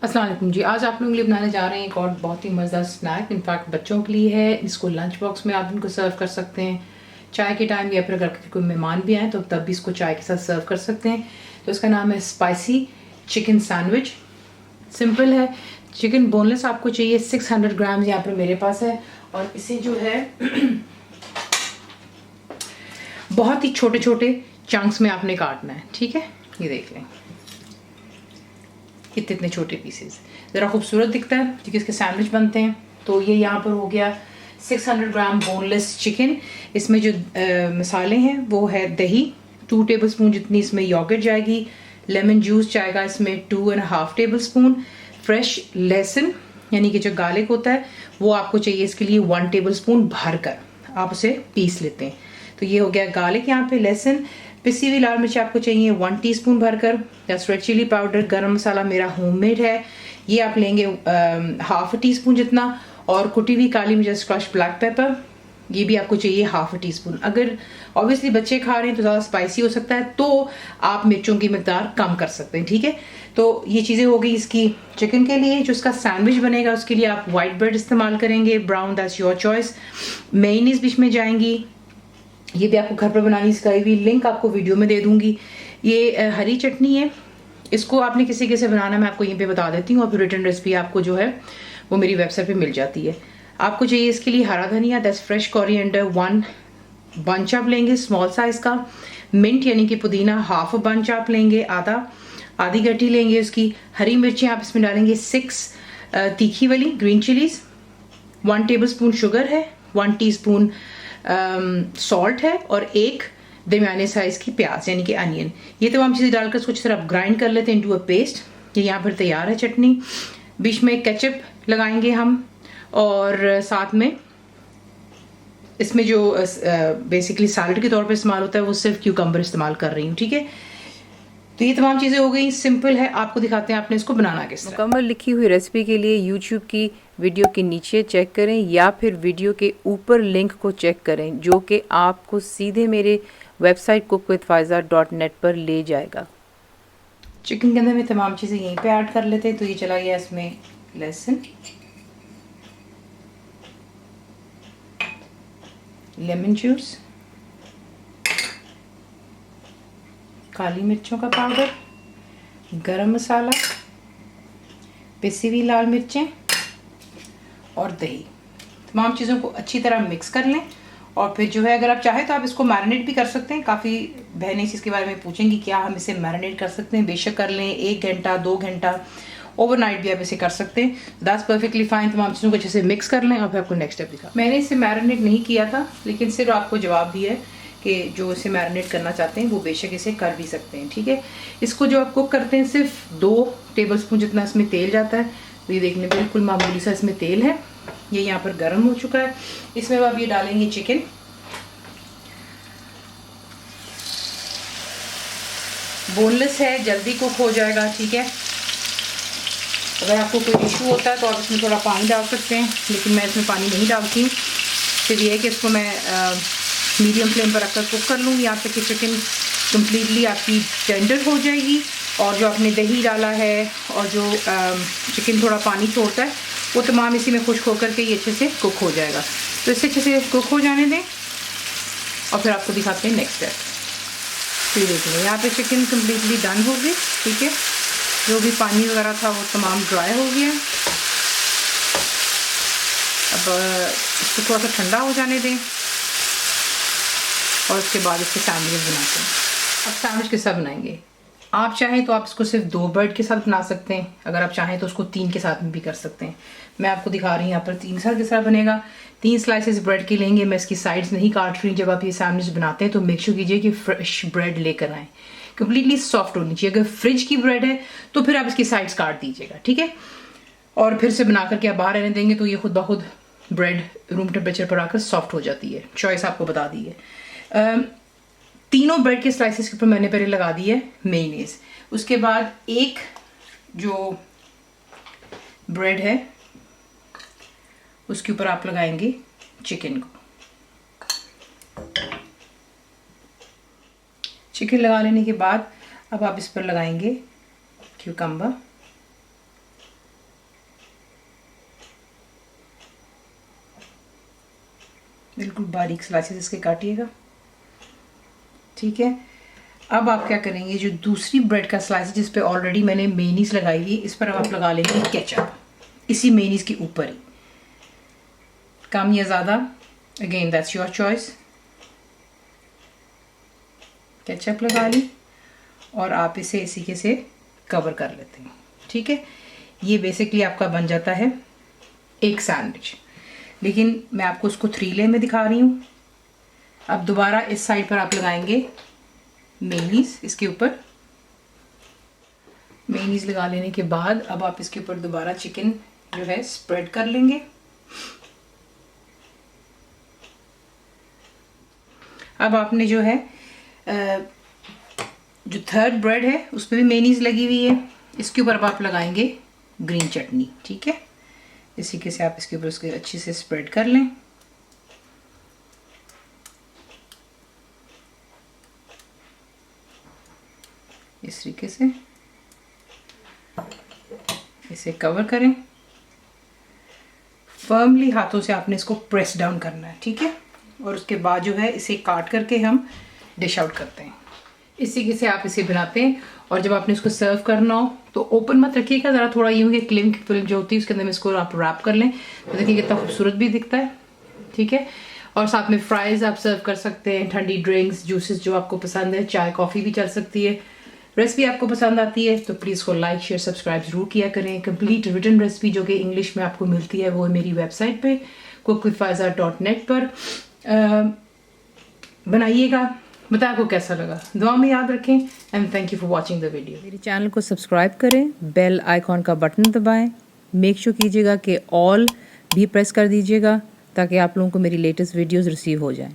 अस्सलाम वालेकुम जी। आज आप लोगों के लिए बनाने जा रहे हैं एक और बहुत ही मज़ेदार स्नैक। इनफैक्ट बच्चों के लिए है। इसको लंच बॉक्स में आप इनको सर्व कर सकते हैं चाय के टाइम, या फिर अगर कोई मेहमान भी आए तो तब भी इसको चाय के साथ सर्व कर सकते हैं। तो इसका नाम है स्पाइसी चिकन सैंडविच। सिंपल है। चिकन बोनलेस आपको चाहिए 600 ग्राम यहाँ पर मेरे पास है। और इसे जो है बहुत ही छोटे छोटे चंक्स में आपने काटना है। ठीक है, ये देख लें कितने इतने छोटे पीसेस, ज़रा खूबसूरत दिखता है क्योंकि इसके सैंडविच बनते हैं। तो ये यहाँ पर हो गया 600 ग्राम बोनलेस चिकन। इसमें जो मसाले हैं वो है दही 2 टेबल स्पून जितनी इसमें योगर्ट जाएगी, लेमन जूस जाएगा इसमें 2.5 टेबल स्पून, फ्रेश लहसुन यानी कि जो गार्लिक होता है वो आपको चाहिए इसके लिए 1 टेबल स्पून भर कर आप उसे पीस लेते हैं। तो ये हो गया गार्लिक, यहाँ पे लहसुन, पिसी हुई लाल मिर्च आपको चाहिए 1 टीस्पून भरकर, रेड चिली पाउडर, गरम मसाला मेरा होममेड है, ये आप लेंगे 1/2 टीस्पून जितना, और कुटी हुई काली मिर्च क्रश ब्लैक पेपर ये भी आपको चाहिए 1/2 टीस्पून। अगर ऑब्वियसली बच्चे खा रहे हैं तो ज़्यादा स्पाइसी हो सकता है तो आप मिर्चों की मिकदार कम कर सकते हैं। ठीक है, तो ये चीज़ें हो गई इसकी चिकन के लिए। जो इसका सैंडविच बनेगा उसके लिए आप वाइट ब्रेड इस्तेमाल करेंगे, brown, that's your choice. Mayonnaise बीच में जाएंगी, ये भी आपको घर पर बनानी सिखाई हुई, लिंक आपको वीडियो में दे दूंगी। ये हरी चटनी है, इसको आपने किसी कैसे बनाना मैं आपको यहीं पे बता देती हूँ, और फिर रिटर्न रेसिपी आपको जो है वो मेरी वेबसाइट पे मिल जाती है। आपको चाहिए इसके लिए हरा धनिया, दैट्स फ्रेश कोरिएंडर 1 बंच आप लेंगे स्मॉल साइज का, मिंट यानी कि पुदीना 1/2 बंच आप लेंगे, आधी गड्डी लेंगे उसकी, हरी मिर्चें आप इसमें डालेंगे 6 तीखी वाली green chillies, 1 table spoon sugar है, 1 टीस्पून सॉल्ट है, और 1 दरमियाने साइज की प्याज यानी कि अनियन। ये तमाम चीज़ें डालकर इसको अच्छी तरह ग्राइंड कर लेते हैं इनटू अ पेस्ट। ये यहाँ पर तैयार है चटनी। बीच में केचप लगाएंगे हम, और साथ में इसमें जो बेसिकली सैलड के तौर पर इस्तेमाल होता है वो सिर्फ क्यूकम्बर इस्तेमाल कर रही हूँ। ठीक है, तो ये तमाम चीज़ें हो गई, सिंपल है। आपको दिखाते हैं आपने इसको बनाना किस तरह। मुकम्मल लिखी हुई रेसिपी के लिए यूट्यूब की वीडियो के नीचे चेक करें या फिर वीडियो के ऊपर लिंक को चेक करें जो कि आपको सीधे मेरे वेबसाइट cookWithFaiza.net पर ले जाएगा। चिकन के अंदर में तमाम चीज़ें यहीं पे ऐड कर लेते हैं। तो ये चला गया इसमें लहसुन, लेमन जूस, काली मिर्चों का पाउडर, गरम मसाला, पिसी हुई लाल मिर्चें और दही। तमाम चीज़ों को अच्छी तरह मिक्स कर लें, और फिर जो है अगर आप चाहें तो आप इसको मैरिनेट भी कर सकते हैं। काफ़ी बहनें इसके बारे में पूछेंगी क्या हम इसे मैरिनेट कर सकते हैं, बेशक कर लें, 1 घंटा 2 घंटा, ओवरनाइट भी आप इसे कर सकते हैं। That's perfectly fine. तमाम चीज़ों को अच्छे से मिक्स कर लें और फिर आपको नेक्स्ट स्टेप दिखा। मैंने इसे मैरिनेट नहीं किया था, लेकिन सिर्फ आपको जवाब दिया है कि जो इसे मैरिनेट करना चाहते हैं वो बेशक इसे कर भी सकते हैं। ठीक है, इसको जो आप कुक करते हैं सिर्फ 2 टेबल स्पून जितना इसमें तेल जाता है। तो ये देखने बिल्कुल मामूली सा इसमें तेल है, ये यहाँ पर गर्म हो चुका है। इसमें आप ये डालेंगे चिकन, बोनलेस है, जल्दी कुक हो जाएगा। ठीक है, अगर आपको कोई इशू होता है तो आप इसमें थोड़ा पानी डाल सकते हैं, लेकिन मैं इसमें पानी नहीं डालती हूँ। फिर ये है कि इसको मैं मीडियम फ्लेम पर रखकर कुक कर लूँगी यहाँ तक कि चिकन कम्प्लीटली आपकी टेंडर हो जाएगी। और जो आपने दही डाला है और जो चिकन थोड़ा पानी छोड़ता है वो तमाम इसी में खुश्क होकर के ये अच्छे से कुक हो जाएगा। तो इससे अच्छे से कुक हो जाने दें और फिर आपको दिखाते हैं नेक्स्ट स्टेप। फिर देख लें यहाँ पे चिकन कम्प्लीटली डन हो गई। ठीक है, जो भी पानी वगैरह था वो तमाम ड्राई हो गया। अब इसको थोड़ा सा ठंडा हो जाने दें और उसके बाद इसके सैंडविच बनाते हैं। अब सैंडविच किस तरह बनाएंगे, आप चाहें तो आप इसको सिर्फ 2 ब्रेड के साथ बना सकते हैं, अगर आप चाहें तो उसको 3 के साथ में भी कर सकते हैं। मैं आपको दिखा रही हूँ यहाँ पर 3 के साथ किस तरह बनेगा। 3 स्लाइसेस ब्रेड के लेंगे, मैं इसकी साइड्स नहीं काट रही। जब आप ये सैंडविच बनाते हैं तो मेक श्योर कीजिए कि फ्रेश ब्रेड लेकर आएँ, कम्प्लीटली सॉफ्ट होनी चाहिए। अगर फ्रिज की ब्रेड है तो फिर आप इसकी साइड्स काट दीजिएगा। ठीक है, और फिर से बना करके आप बाहर रहने देंगे तो ये खुद ब खुद ब्रेड रूम टेम्परेचर पर आकर सॉफ्ट हो जाती है। चॉइस आपको बता दी है। तीनों ब्रेड के स्लाइसेस के ऊपर मैंने पहले लगा दी है मेयोनीज। उसके बाद एक जो ब्रेड है उसके ऊपर आप लगाएंगे चिकन को। चिकन लगा लेने के बाद अब आप इस पर लगाएंगे क्यूकम्बर, बारीक स्लाइसेस इसके काटिएगा, ठीक है। अब आप क्या करेंगे, जो दूसरी ब्रेड का स्लाइस जिस पे ऑलरेडी मैंने मेयोनीज लगाई हुई, इस पर अब आप लगा लेंगे केचप, इसी मेयोनीज के ऊपर ही, कम या ज़्यादा, again that's your choice. Ketchup लगा ली और आप इसे इसी के से कवर कर लेते हैं, ठीक है। ये बेसिकली आपका बन जाता है एक सैंडविच, लेकिन मैं आपको उसको 3 लेयर में दिखा रही हूँ। अब दोबारा इस साइड पर आप लगाएंगे मेयोनीज, इसके ऊपर मेयोनीज लगा लेने के बाद अब आप इसके ऊपर दोबारा चिकन जो है स्प्रेड कर लेंगे। अब आपने जो है जो थर्ड ब्रेड है उस पर भी मेयोनीज लगी हुई है, इसके ऊपर अब आप लगाएंगे ग्रीन चटनी, ठीक है। इस तरीके से आप इसके ऊपर उसके अच्छे से स्प्रेड कर लें। इस तरीके से इसे कवर करें, फर्मली हाथों से आपने इसको प्रेस डाउन करना है, ठीक है। और उसके बाद जो है इसे काट करके हम डिश आउट करते हैं। इस तरीके से आप इसे बनाते हैं और जब आपने इसको सर्व करना हो तो ओपन मत रखिएगा, ज़रा थोड़ा यूँ कि क्लिंग फिल्म जो होती है उसके अंदर में इसको आप रैप कर लें, तो देखिए कितना खूबसूरत भी दिखता है, ठीक है। और साथ में फ्राइज़ आप सर्व कर सकते हैं, ठंडी ड्रिंक्स, जूसेस जो आपको पसंद है, चाय कॉफ़ी भी चल सकती है। रेसिपी आपको पसंद आती है तो प्लीज़ को लाइक शेयर सब्सक्राइब जरूर किया करें। कंप्लीट रिटन रेसिपी जो कि इंग्लिश में आपको मिलती है वो है मेरी वेबसाइट पे cookwithfaiza.net पर। बनाइएगा, बताए आपको कैसा लगा, दुआ में याद रखें and thank you for watching the video. मेरे चैनल को सब्सक्राइब करें, बेल आइकॉन का बटन दबाएं, मेक श्योर कीजिएगा कि ऑल भी प्रेस कर दीजिएगा ताकि आप लोगों को मेरी लेटेस्ट वीडियोस रिसीव हो जाएं।